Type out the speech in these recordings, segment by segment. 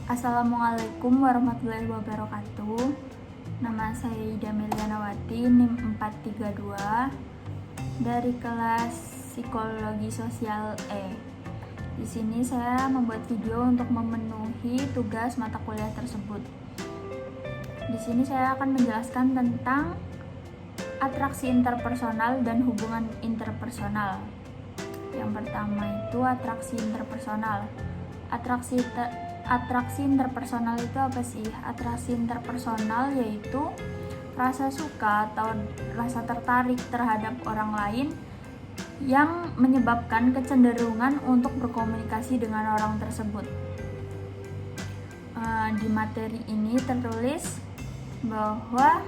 Assalamualaikum warahmatullahi wabarakatuh. Nama saya Ida Melianawati, NIM 432 dari kelas Psikologi Sosial E. Di sini saya membuat video untuk memenuhi tugas mata kuliah tersebut. Di sini saya akan menjelaskan tentang atraksi interpersonal dan hubungan interpersonal. Yang pertama itu atraksi interpersonal. Atraksi interpersonal itu apa sih? Atraksi interpersonal yaitu rasa suka atau rasa tertarik terhadap orang lain yang menyebabkan kecenderungan untuk berkomunikasi dengan orang tersebut. Di materi ini tertulis bahwa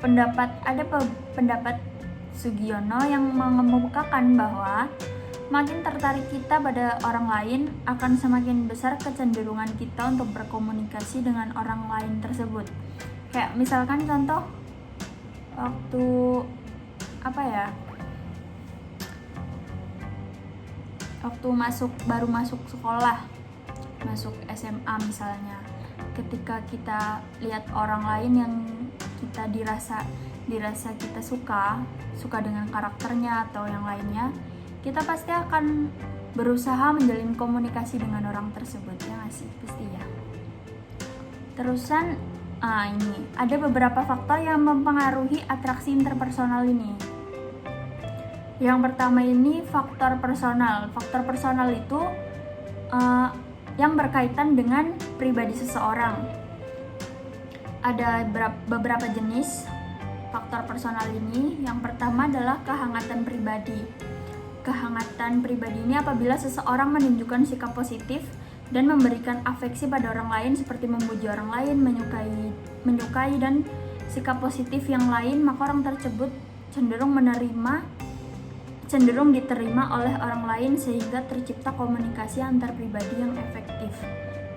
pendapat Sugiono yang mengemukakan bahwa makin tertarik kita pada orang lain, akan semakin besar kecenderungan kita untuk berkomunikasi dengan orang lain tersebut. Kayak misalkan contoh waktu baru masuk sekolah, masuk SMA misalnya. Ketika kita lihat orang lain yang kita dirasa kita suka dengan karakternya atau yang lainnya, kita pasti akan berusaha menjalin komunikasi dengan orang tersebut, ya nggak sih? Pasti ya. Terusan, ini ada beberapa faktor yang mempengaruhi atraksi interpersonal ini. Yang pertama ini faktor personal. Faktor personal itu yang berkaitan dengan pribadi seseorang. Ada beberapa jenis faktor personal ini. Yang pertama adalah kehangatan pribadi. Kehangatan pribadi ini apabila seseorang menunjukkan sikap positif dan memberikan afeksi pada orang lain seperti memuji orang lain, menyukai dan sikap positif yang lain, maka orang tersebut cenderung diterima oleh orang lain sehingga tercipta komunikasi antar pribadi yang efektif.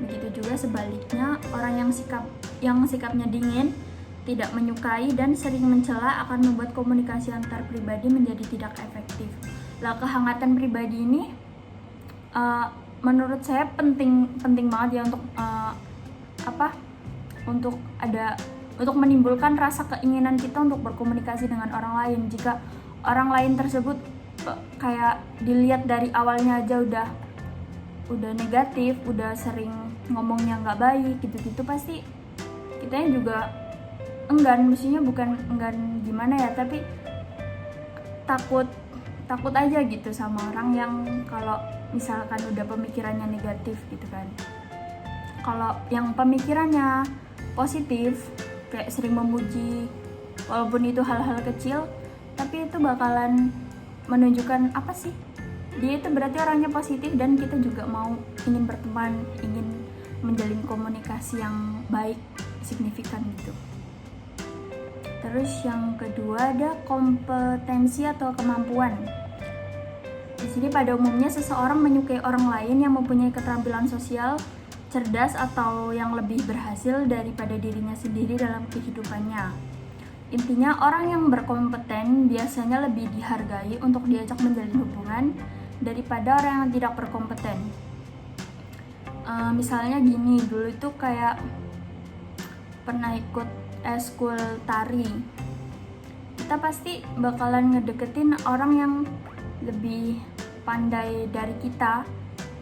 Begitu juga sebaliknya, orang yang sikapnya dingin, tidak menyukai dan sering mencela akan membuat komunikasi antar pribadi menjadi tidak efektif. Lah, kehangatan pribadi ini menurut saya penting banget ya untuk menimbulkan rasa keinginan kita untuk berkomunikasi dengan orang lain. Jika orang lain tersebut kayak dilihat dari awalnya aja udah negatif, udah sering ngomongnya nggak baik gitu-gitu, pasti kitanya juga enggan, mestinya bukan enggan gimana ya, tapi takut aja gitu sama orang yang kalau misalkan udah pemikirannya negatif gitu kan. Kalau yang pemikirannya positif, kayak sering memuji, walaupun itu hal-hal kecil, tapi itu bakalan menunjukkan apa sih? Dia itu berarti orangnya positif dan kita juga ingin berteman, ingin menjalin komunikasi yang baik, signifikan gitu. Terus yang kedua ada kompetensi atau kemampuan. Di sini pada umumnya seseorang menyukai orang lain yang mempunyai keterampilan sosial, cerdas atau yang lebih berhasil daripada dirinya sendiri dalam kehidupannya. Intinya orang yang berkompeten biasanya lebih dihargai untuk diajak menjalin hubungan daripada orang yang tidak berkompeten. Misalnya gini, dulu itu kayak pernah ikut eskul tari, kita pasti bakalan ngedeketin orang yang lebih pandai dari kita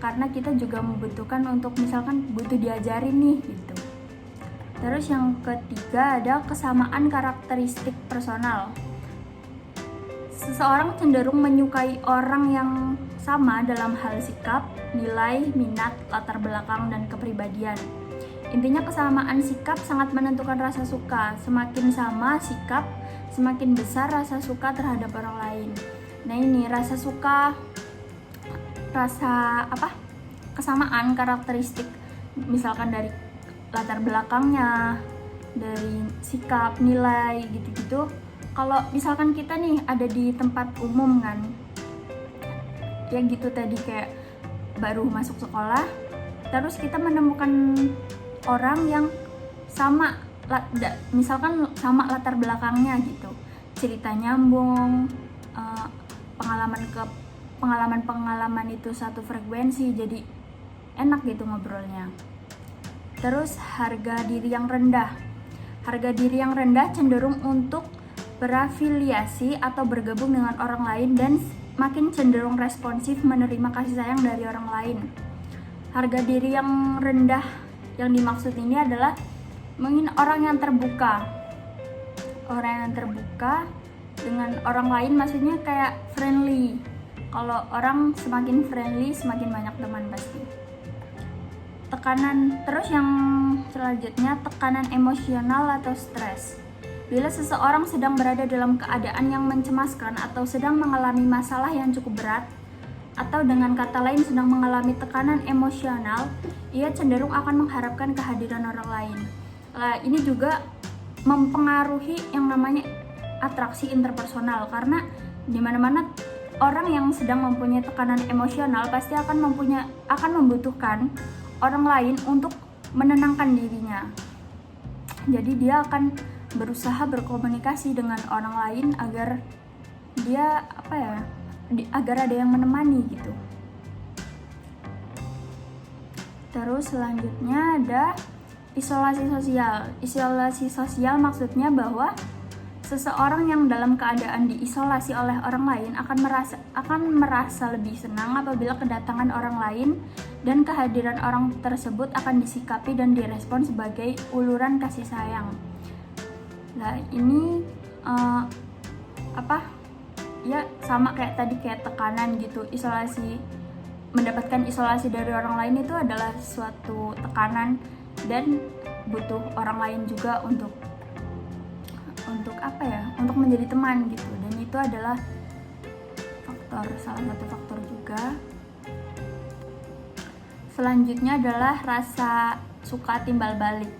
karena kita juga membutuhkan untuk misalkan butuh diajarin nih gitu. Terus yang ketiga ada kesamaan karakteristik personal. Seseorang cenderung menyukai orang yang sama dalam hal sikap, nilai, minat, latar belakang, dan kepribadian. Intinya kesamaan sikap sangat menentukan rasa suka. Semakin sama sikap, semakin besar rasa suka terhadap orang lain. Nah ini kesamaan karakteristik, misalkan dari latar belakangnya, dari sikap, nilai, gitu-gitu. Kalau misalkan kita nih ada di tempat umum kan, ya gitu tadi kayak baru masuk sekolah, terus kita menemukan orang yang misalkan sama latar belakangnya gitu, cerita nyambung, pengalaman itu satu frekuensi, jadi enak gitu ngobrolnya. Terus harga diri yang rendah. Harga diri yang rendah cenderung untuk berafiliasi atau bergabung dengan orang lain dan makin cenderung responsif menerima kasih sayang dari orang lain. Harga diri yang rendah yang dimaksud ini adalah mungkin orang yang terbuka. Orang yang terbuka dengan orang lain, maksudnya kayak friendly. Kalau orang semakin friendly, semakin banyak teman pasti. Tekanan, terus yang selanjutnya tekanan emosional atau stres. Bila seseorang sedang berada dalam keadaan yang mencemaskan atau sedang mengalami masalah yang cukup berat, atau dengan kata lain sedang mengalami tekanan emosional, ia cenderung akan mengharapkan kehadiran orang lain. Ini juga mempengaruhi yang namanya atraksi interpersonal, karena di mana-mana orang yang sedang mempunyai tekanan emosional pasti akan membutuhkan orang lain untuk menenangkan dirinya. Jadi dia akan berusaha berkomunikasi dengan orang lain agar dia agar ada yang menemani gitu. Terus selanjutnya ada isolasi sosial. Isolasi sosial maksudnya bahwa seseorang yang dalam keadaan diisolasi oleh orang lain akan merasa lebih senang apabila kedatangan orang lain dan kehadiran orang tersebut akan disikapi dan direspon sebagai uluran kasih sayang. Nah, ini ya sama kayak tadi, kayak tekanan gitu. Mendapatkan isolasi dari orang lain itu adalah suatu tekanan dan butuh orang lain juga untuk menjadi teman gitu, dan itu adalah salah satu faktor juga. Selanjutnya adalah rasa suka timbal balik.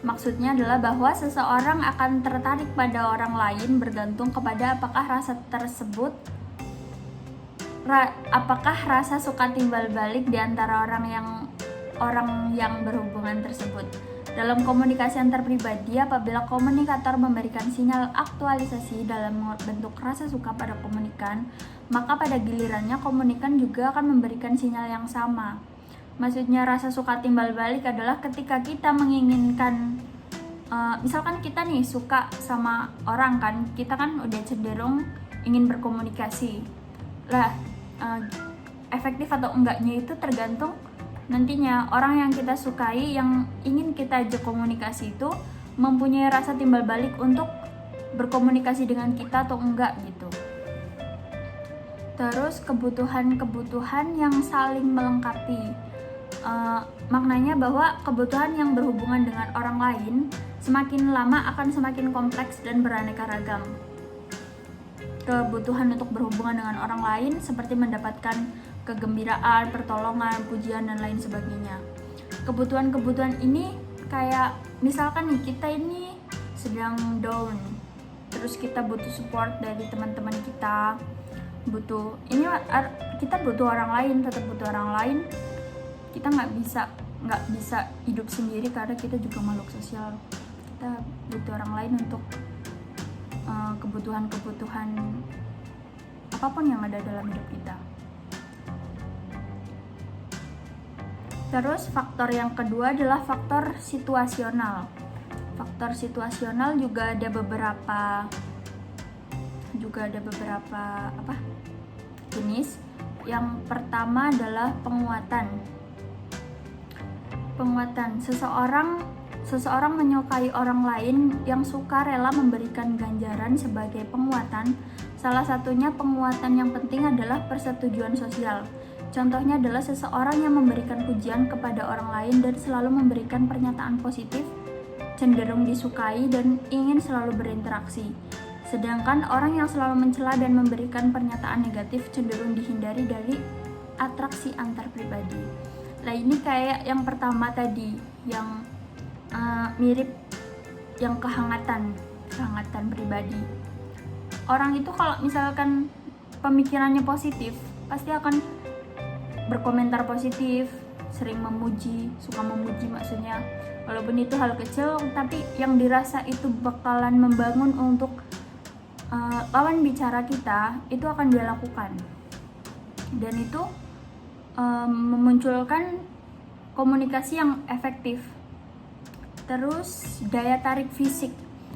Maksudnya adalah bahwa seseorang akan tertarik pada orang lain bergantung kepada apakah rasa suka timbal balik di antara orang yang berhubungan tersebut. Dalam komunikasi antar pribadi, apabila komunikator memberikan sinyal aktualisasi dalam bentuk rasa suka pada komunikan, maka pada gilirannya komunikan juga akan memberikan sinyal yang sama. Maksudnya rasa suka timbal balik adalah ketika kita menginginkan, misalkan kita nih suka sama orang kan, kita kan udah cenderung ingin berkomunikasi. Efektif atau enggaknya itu tergantung nantinya orang yang kita sukai, yang ingin kita ajak komunikasi itu mempunyai rasa timbal balik untuk berkomunikasi dengan kita atau enggak gitu. Terus kebutuhan yang saling melengkapi. Maknanya bahwa kebutuhan yang berhubungan dengan orang lain semakin lama akan semakin kompleks dan beraneka ragam. Kebutuhan untuk berhubungan dengan orang lain seperti mendapatkan kegembiraan, pertolongan, pujian, dan lain sebagainya. Kebutuhan ini kayak misalkan nih, kita ini sedang down, terus kita butuh support dari teman-teman kita, kita butuh orang lain, tetap butuh orang lain. Kita nggak bisa hidup sendiri karena kita juga makhluk sosial. Kita butuh orang lain untuk kebutuhan apapun yang ada dalam hidup kita. Terus faktor yang kedua adalah faktor situasional. Faktor situasional juga ada beberapa jenis. Yang pertama adalah penguatan. Seseorang menyukai orang lain yang suka rela memberikan ganjaran sebagai penguatan. Salah satunya penguatan yang penting adalah persetujuan sosial. Contohnya adalah seseorang yang memberikan pujian kepada orang lain dan selalu memberikan pernyataan positif, cenderung disukai dan ingin selalu berinteraksi. Sedangkan orang yang selalu mencela dan memberikan pernyataan negatif cenderung dihindari dari atraksi antar pribadi. Nah, ini kayak yang pertama tadi, yang mirip yang kehangatan pribadi. Orang itu kalau misalkan pemikirannya positif, pasti akan berkomentar positif, sering suka memuji maksudnya. Walaupun itu hal kecil, tapi yang dirasa itu bakalan membangun untuk lawan bicara kita, itu akan dia lakukan. Dan itu memunculkan komunikasi yang efektif. Terus daya tarik fisik,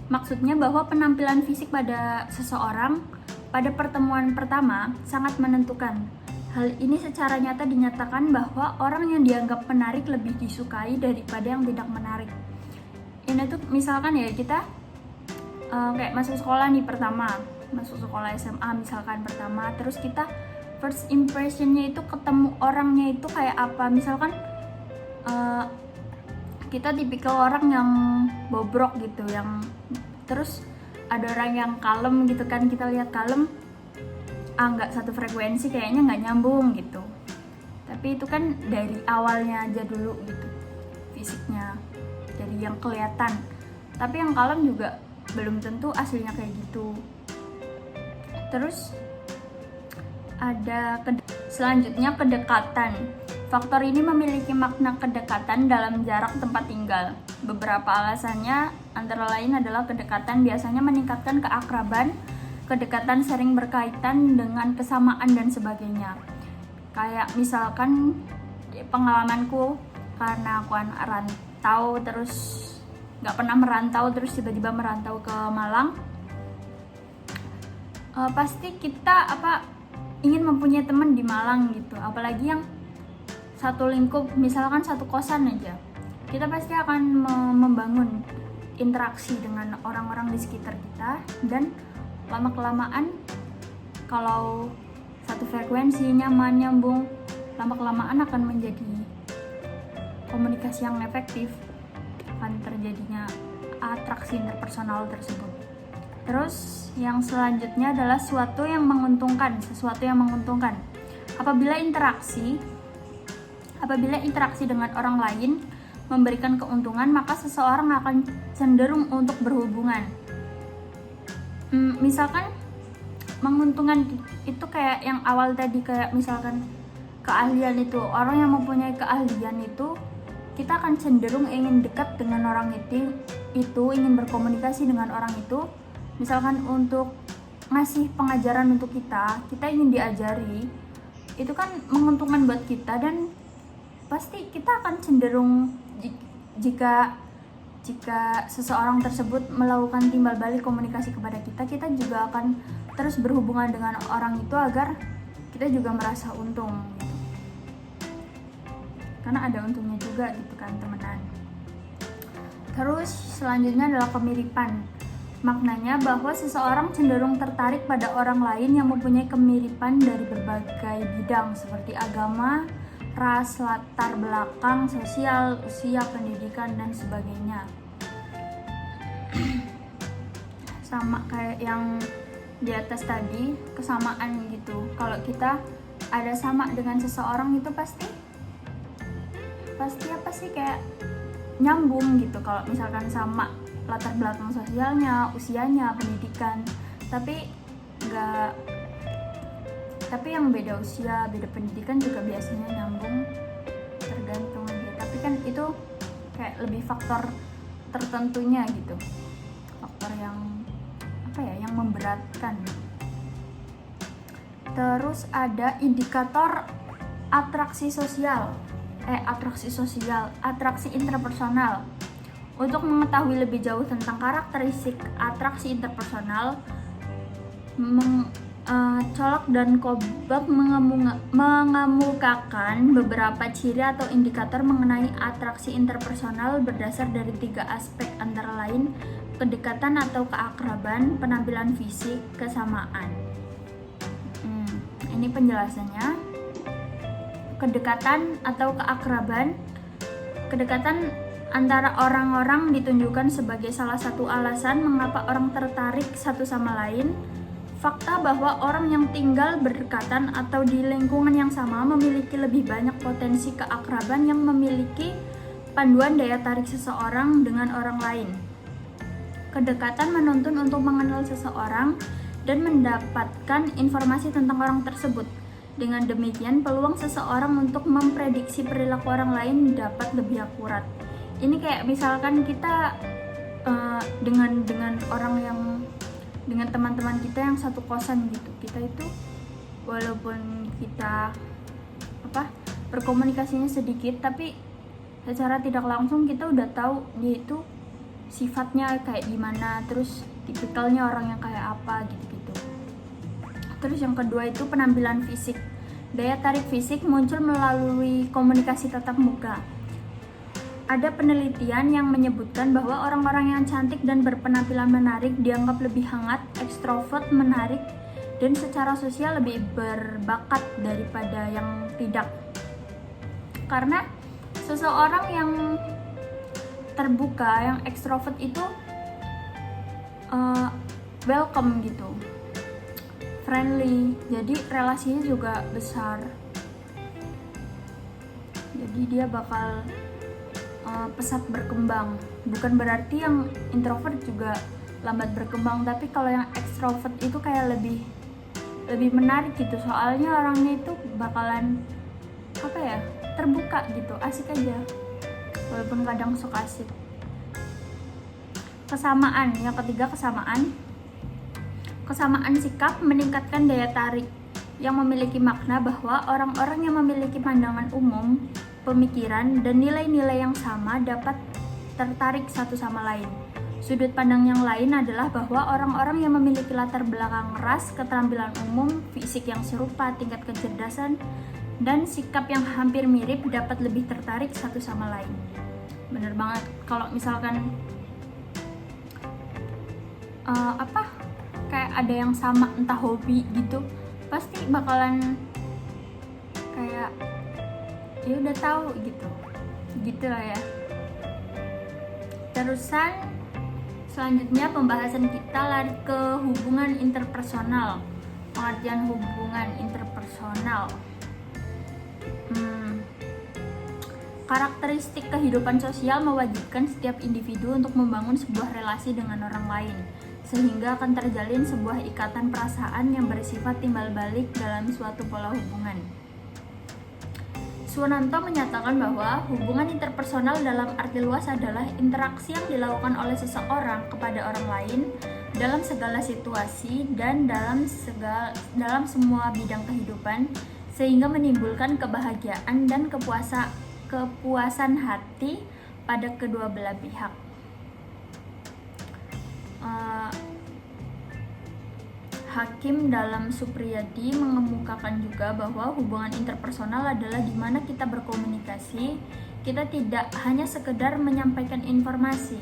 maksudnya bahwa penampilan fisik pada seseorang pada pertemuan pertama sangat menentukan. Hal ini secara nyata dinyatakan bahwa orang yang dianggap menarik lebih disukai daripada yang tidak menarik. Ini tuh misalkan ya kita kayak masuk sekolah nih pertama, masuk sekolah SMA misalkan pertama, terus kita first impressionnya itu ketemu orangnya itu kayak apa, misalkan kita tipikal orang yang bobrok gitu, yang terus ada orang yang kalem gitu kan, kita lihat kalem, nggak satu frekuensi, kayaknya nggak nyambung gitu. Tapi itu kan dari awalnya aja dulu gitu, fisiknya dari yang kelihatan. Tapi yang kalem juga belum tentu aslinya kayak gitu. Terus ada selanjutnya kedekatan. Faktor ini memiliki makna kedekatan dalam jarak tempat tinggal. Beberapa alasannya antara lain adalah kedekatan biasanya meningkatkan keakraban, kedekatan sering berkaitan dengan kesamaan dan sebagainya. Kayak misalkan pengalamanku, karena aku anak rantau terus nggak pernah merantau terus tiba-tiba merantau ke Malang, pasti kita ingin mempunyai teman di Malang gitu, apalagi yang satu lingkup, misalkan satu kosan aja, kita pasti akan membangun interaksi dengan orang-orang di sekitar kita, dan lama-kelamaan kalau satu frekuensi, nyaman, nyambung, lama-kelamaan akan menjadi komunikasi yang efektif, akan terjadinya atraksi interpersonal tersebut. Terus yang selanjutnya adalah sesuatu yang menguntungkan. Apabila interaksi dengan orang lain memberikan keuntungan, maka seseorang akan cenderung untuk berhubungan. Misalkan menguntungkan itu kayak yang awal tadi, kayak misalkan keahlian itu, orang yang mempunyai keahlian itu, kita akan cenderung ingin dekat dengan orang itu, ingin berkomunikasi dengan orang itu. Misalkan untuk ngasih pengajaran untuk kita ingin diajari, itu kan menguntungkan buat kita, dan pasti kita akan cenderung jika seseorang tersebut melakukan timbal balik komunikasi kepada kita juga akan terus berhubungan dengan orang itu agar kita juga merasa untung gitu. Karena ada untungnya juga gitu kan, temenan. Terus selanjutnya adalah kemiripan. Maknanya bahwa seseorang cenderung tertarik pada orang lain yang mempunyai kemiripan dari berbagai bidang seperti agama, ras, latar belakang sosial, usia, pendidikan, dan sebagainya. Sama kayak yang di atas tadi, kesamaan gitu. Kalau kita ada sama dengan seseorang itu pasti apa sih, kayak nyambung gitu. Kalau misalkan sama latar belakang sosialnya, usianya, pendidikan, tapi yang beda usia, beda pendidikan juga biasanya nyambung, tergantung aja. Tapi kan itu kayak lebih faktor tertentunya gitu, faktor yang yang memberatkan. Terus ada indikator atraksi interpersonal. Untuk mengetahui lebih jauh tentang karakteristik atraksi interpersonal, Colak dan Kobach mengemukakan beberapa ciri atau indikator mengenai atraksi interpersonal berdasar dari 3 aspek, antara lain kedekatan atau keakraban, penampilan fisik, kesamaan. Ini penjelasannya. Kedekatan atau keakraban. Kedekatan antara orang-orang ditunjukkan sebagai salah satu alasan mengapa orang tertarik satu sama lain. Fakta bahwa orang yang tinggal berdekatan atau di lingkungan yang sama memiliki lebih banyak potensi keakraban yang memiliki panduan daya tarik seseorang dengan orang lain. Kedekatan menuntun untuk mengenal seseorang dan mendapatkan informasi tentang orang tersebut. Dengan demikian, peluang seseorang untuk memprediksi perilaku orang lain dapat lebih akurat. Ini kayak misalkan kita dengan orang yang, dengan teman-teman kita yang satu kosan gitu, kita itu walaupun kita berkomunikasinya sedikit, tapi secara tidak langsung kita udah tahu dia itu sifatnya kayak gimana, terus tipikalnya orang yang kayak apa gitu-gitu. Terus yang kedua itu penampilan fisik. Daya tarik fisik muncul melalui komunikasi tatap muka. Ada penelitian yang menyebutkan bahwa orang-orang yang cantik dan berpenampilan menarik dianggap lebih hangat, ekstrovert, menarik, dan secara sosial lebih berbakat daripada yang tidak. Karena seseorang yang terbuka, yang ekstrovert itu welcome gitu, friendly, jadi relasinya juga besar. Jadi dia bakal pesat berkembang. Bukan berarti yang introvert juga lambat berkembang, tapi kalau yang ekstrovert itu kayak lebih menarik gitu, soalnya orangnya itu bakalan terbuka gitu, asik aja walaupun kadang sok asik. Kesamaan, yang ketiga kesamaan sikap meningkatkan daya tarik, yang memiliki makna bahwa orang-orang yang memiliki pandangan umum, pemikiran, dan nilai-nilai yang sama dapat tertarik satu sama lain. Sudut pandang yang lain adalah bahwa orang-orang yang memiliki latar belakang ras, keterampilan umum, fisik yang serupa, tingkat kecerdasan, dan sikap yang hampir mirip dapat lebih tertarik satu sama lain. Bener banget, kalau misalkan kayak ada yang sama, entah hobi gitu, pasti bakalan kayak ya udah tahu gitu lah ya. Terusan selanjutnya pembahasan kita lari ke hubungan interpersonal. Pengertian hubungan interpersonal. Karakteristik kehidupan sosial mewajibkan setiap individu untuk membangun sebuah relasi dengan orang lain, sehingga akan terjalin sebuah ikatan perasaan yang bersifat timbal balik dalam suatu pola hubungan. Suwananto menyatakan bahwa hubungan interpersonal dalam arti luas adalah interaksi yang dilakukan oleh seseorang kepada orang lain dalam segala situasi dan dalam semua bidang kehidupan, sehingga menimbulkan kebahagiaan dan kepuasan hati pada kedua belah pihak. Hakim dalam Supriyadi mengemukakan juga bahwa hubungan interpersonal adalah di mana kita berkomunikasi, kita tidak hanya sekedar menyampaikan informasi,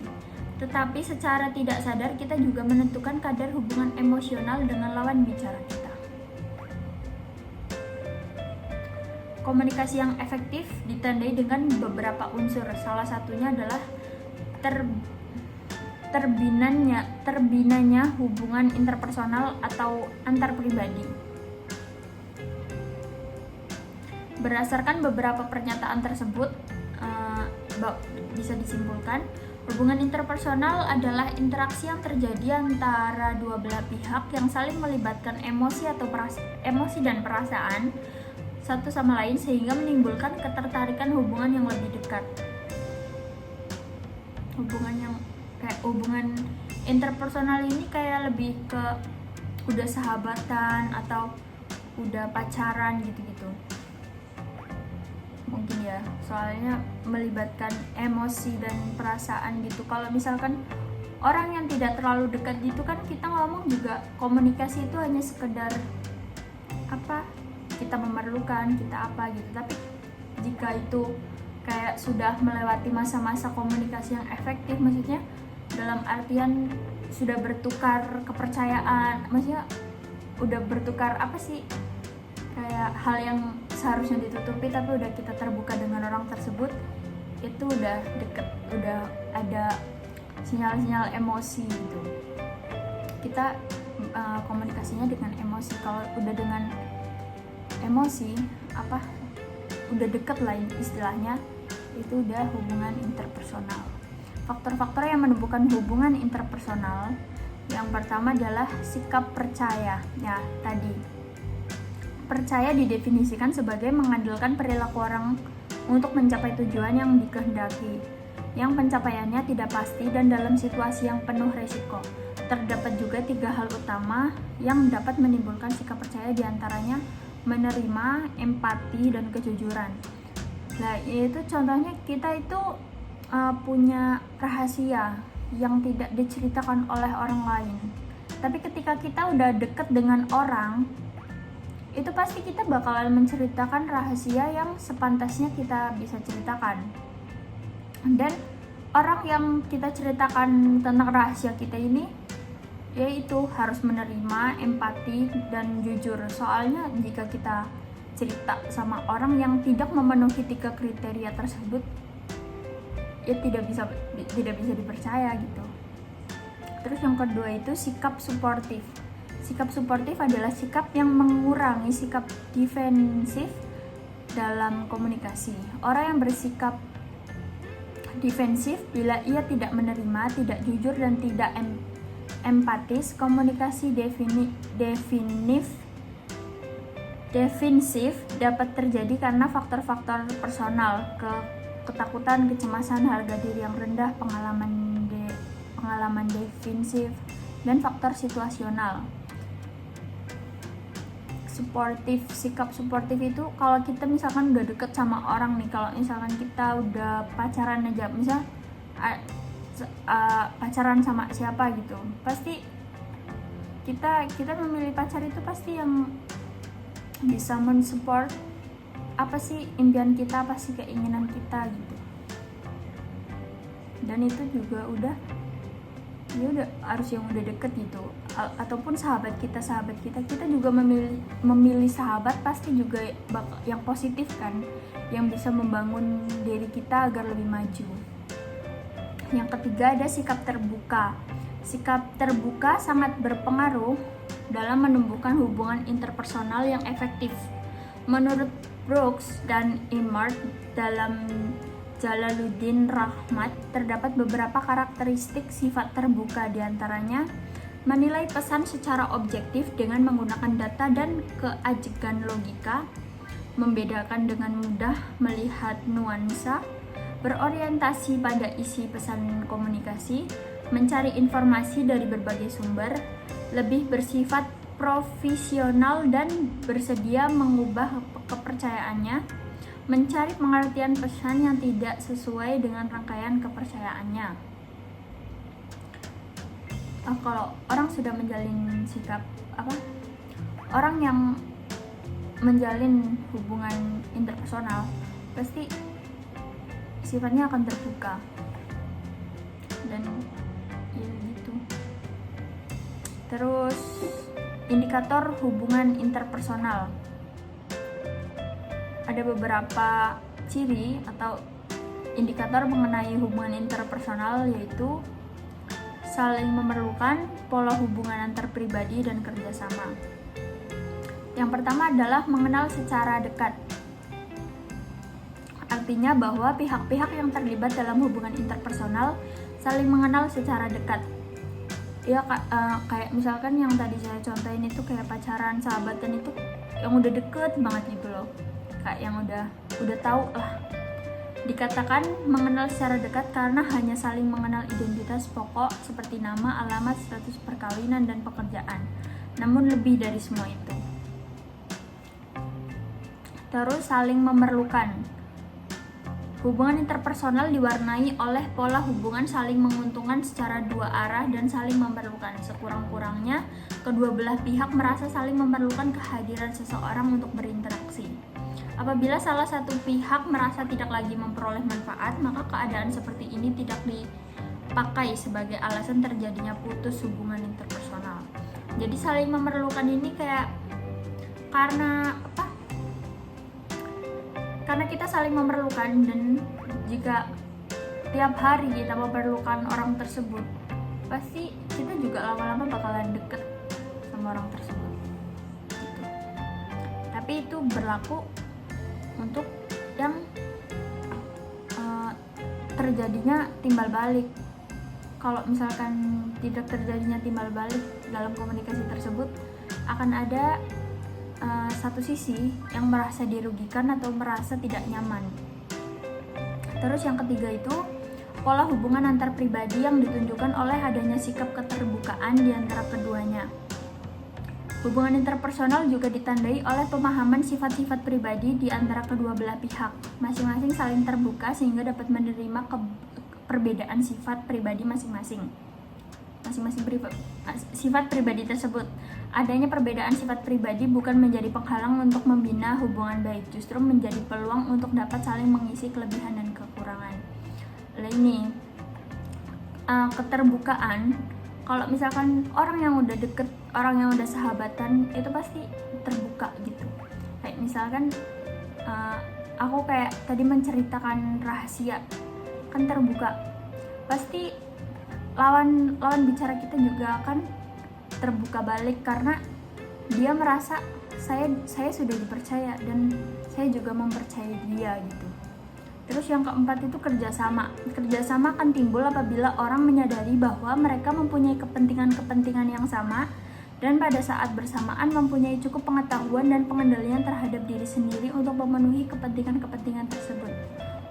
tetapi secara tidak sadar kita juga menentukan kadar hubungan emosional dengan lawan bicara kita. Komunikasi yang efektif ditandai dengan beberapa unsur. Salah satunya adalah terbinanya hubungan interpersonal atau antar pribadi. Berdasarkan beberapa pernyataan tersebut, bisa disimpulkan hubungan interpersonal adalah interaksi yang terjadi antara dua belah pihak yang saling melibatkan emosi dan perasaan satu sama lain, sehingga menimbulkan ketertarikan hubungan yang lebih dekat. Hubungan interpersonal ini kayak lebih ke udah sahabatan atau udah pacaran gitu-gitu. Mungkin ya, soalnya melibatkan emosi dan perasaan gitu. Kalau misalkan orang yang tidak terlalu dekat gitu kan, kita ngomong juga komunikasi itu hanya sekedar kita memerlukan, kita apa gitu. Tapi jika itu kayak sudah melewati masa-masa komunikasi yang efektif, maksudnya dalam artian sudah bertukar kepercayaan, maksudnya udah bertukar kayak hal yang seharusnya ditutupi tapi udah kita terbuka dengan orang tersebut, itu udah deket, udah ada sinyal-sinyal emosi gitu. Kita komunikasinya dengan emosi. Kalau udah dengan emosi udah deket lah istilahnya, itu udah hubungan interpersonal. Faktor-faktor yang menumbuhkan hubungan interpersonal, yang pertama adalah sikap percaya. Ya, tadi percaya didefinisikan sebagai mengandalkan perilaku orang untuk mencapai tujuan yang dikehendaki, yang pencapaiannya tidak pasti dan dalam situasi yang penuh resiko. Terdapat juga 3 hal utama yang dapat menimbulkan sikap percaya, diantaranya menerima, empati, dan kejujuran. Nah, itu contohnya kita itu punya rahasia yang tidak diceritakan oleh orang lain. Tapi ketika kita udah deket dengan orang, itu pasti kita bakalan menceritakan rahasia yang sepantasnya kita bisa ceritakan. Dan orang yang kita ceritakan tentang rahasia kita ini, yaitu harus menerima, empati, dan jujur. Soalnya jika kita cerita sama orang yang tidak memenuhi 3 kriteria tersebut, ya tidak bisa dipercaya gitu. Terus yang kedua itu sikap suportif. Sikap suportif adalah sikap yang mengurangi sikap defensif dalam komunikasi. Orang yang bersikap defensif bila ia tidak menerima, tidak jujur, dan tidak empatis. Komunikasi defensif dapat terjadi karena faktor-faktor personal, ketakutan, kecemasan, harga diri yang rendah, pengalaman defensif, dan faktor situasional. Sikap suportif itu kalau kita misalkan udah deket sama orang nih, kalau misalkan kita udah pacaran aja, misal pacaran sama siapa gitu, pasti kita memilih pacar itu pasti yang bisa mensupport apa sih impian kita, apa sih keinginan kita gitu. Dan itu juga udah harus yang udah deket gitu. Ataupun sahabat kita juga memilih sahabat pasti juga yang positif kan, yang bisa membangun diri kita agar lebih maju. Yang ketiga ada sikap terbuka. Sikap terbuka sangat berpengaruh dalam menumbuhkan hubungan interpersonal yang efektif. Menurut Brooks dan Imart dalam Jalaluddin Rahmat, terdapat beberapa karakteristik sifat terbuka, diantaranya menilai pesan secara objektif dengan menggunakan data dan keajegan logika, membedakan dengan mudah, melihat nuansa, berorientasi pada isi pesan komunikasi, mencari informasi dari berbagai sumber, lebih bersifat profesional dan bersedia mengubah kepercayaannya, mencari pengertian pesan yang tidak sesuai dengan rangkaian kepercayaannya. Kalau orang sudah menjalin orang yang menjalin hubungan interpersonal pasti sifatnya akan terbuka dan ya gitu. Terus indikator hubungan interpersonal, ada beberapa ciri atau indikator mengenai hubungan interpersonal, yaitu saling memerlukan, pola hubungan antar pribadi, dan kerjasama. Yang pertama adalah mengenal secara dekat. Artinya bahwa pihak-pihak yang terlibat dalam hubungan interpersonal saling mengenal secara dekat. Ya kayak misalkan yang tadi saya contohin itu kayak pacaran, sahabatan, itu yang udah deket banget gitu loh. Kayak yang udah tahu lah. Dikatakan mengenal secara dekat karena hanya saling mengenal identitas pokok seperti nama, alamat, status perkawinan, dan pekerjaan. Namun lebih dari semua itu. Terus saling memerlukan. Hubungan interpersonal diwarnai oleh pola hubungan saling menguntungkan secara dua arah dan saling memerlukan. Sekurang-kurangnya, kedua belah pihak merasa saling memerlukan kehadiran seseorang untuk berinteraksi. Apabila salah satu pihak merasa tidak lagi memperoleh manfaat, maka keadaan seperti ini tidak dipakai sebagai alasan terjadinya putus hubungan interpersonal. Jadi saling memerlukan ini kayak karena kita saling memerlukan, dan jika tiap hari kita memerlukan orang tersebut, pasti kita juga lama-lama bakalan deket sama orang tersebut gitu. Tapi itu berlaku untuk yang terjadinya timbal balik. Kalau misalkan tidak terjadinya timbal balik dalam komunikasi tersebut, akan ada satu sisi yang merasa dirugikan atau merasa tidak nyaman. Terus yang ketiga itu pola hubungan antar pribadi yang ditunjukkan oleh adanya sikap keterbukaan di antara keduanya. Hubungan interpersonal juga ditandai oleh pemahaman sifat-sifat pribadi di antara kedua belah pihak, masing-masing saling terbuka sehingga dapat menerima perbedaan sifat pribadi masing-masing sifat pribadi tersebut. Adanya perbedaan sifat pribadi bukan menjadi penghalang untuk membina hubungan baik, justru menjadi peluang untuk dapat saling mengisi kelebihan dan kekurangan. Ini keterbukaan. Kalau misalkan orang yang udah deket, orang yang udah sahabatan, itu pasti terbuka gitu. Kayak misalkan aku kayak tadi menceritakan rahasia, kan terbuka. Pasti lawan bicara kita juga akan terbuka balik karena dia merasa saya sudah dipercaya dan saya juga mempercayai dia gitu. Terus yang keempat itu kerjasama. Kerjasama akan timbul apabila orang menyadari bahwa mereka mempunyai kepentingan yang sama dan pada saat bersamaan mempunyai cukup pengetahuan dan pengendalian terhadap diri sendiri untuk memenuhi kepentingan tersebut.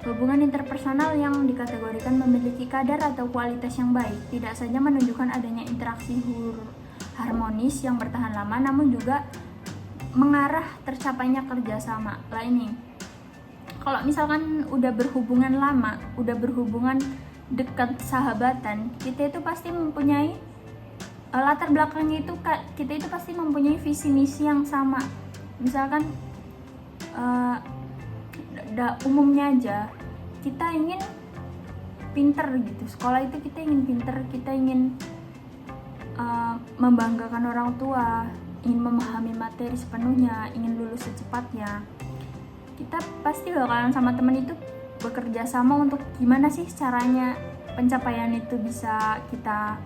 Hubungan interpersonal yang dikategorikan memiliki kadar atau kualitas yang baik tidak saja menunjukkan adanya interaksi harmonis yang bertahan lama, namun juga mengarah tercapainya kerjasama. Ini kalau misalkan udah berhubungan lama, udah berhubungan dekat sahabatan, kita itu pasti mempunyai latar belakangnya itu, kita itu pasti mempunyai visi misi yang sama. Misalkan umumnya aja kita ingin pinter gitu, sekolah itu kita ingin pinter, kita ingin membanggakan orang tua, ingin memahami materi sepenuhnya, ingin lulus secepatnya. Kita pasti bakalan sama temen itu bekerja sama untuk gimana sih caranya pencapaian itu bisa kita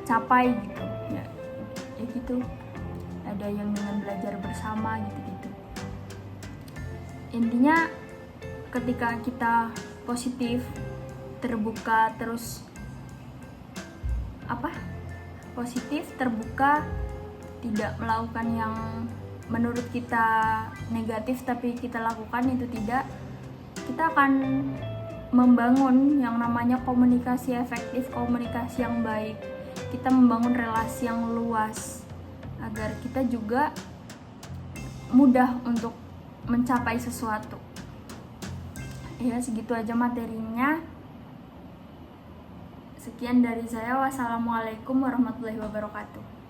capai gitu ya gitu. Ada yang dengan belajar bersama gitu. Intinya ketika kita positif, terbuka, terus positif, terbuka, tidak melakukan yang menurut kita negatif tapi kita lakukan itu tidak, kita akan membangun yang namanya komunikasi efektif, komunikasi yang baik. Kita membangun relasi yang luas agar kita juga mudah untuk mencapai sesuatu. Ya, segitu aja materinya. Sekian dari saya. Wassalamualaikum warahmatullahi wabarakatuh.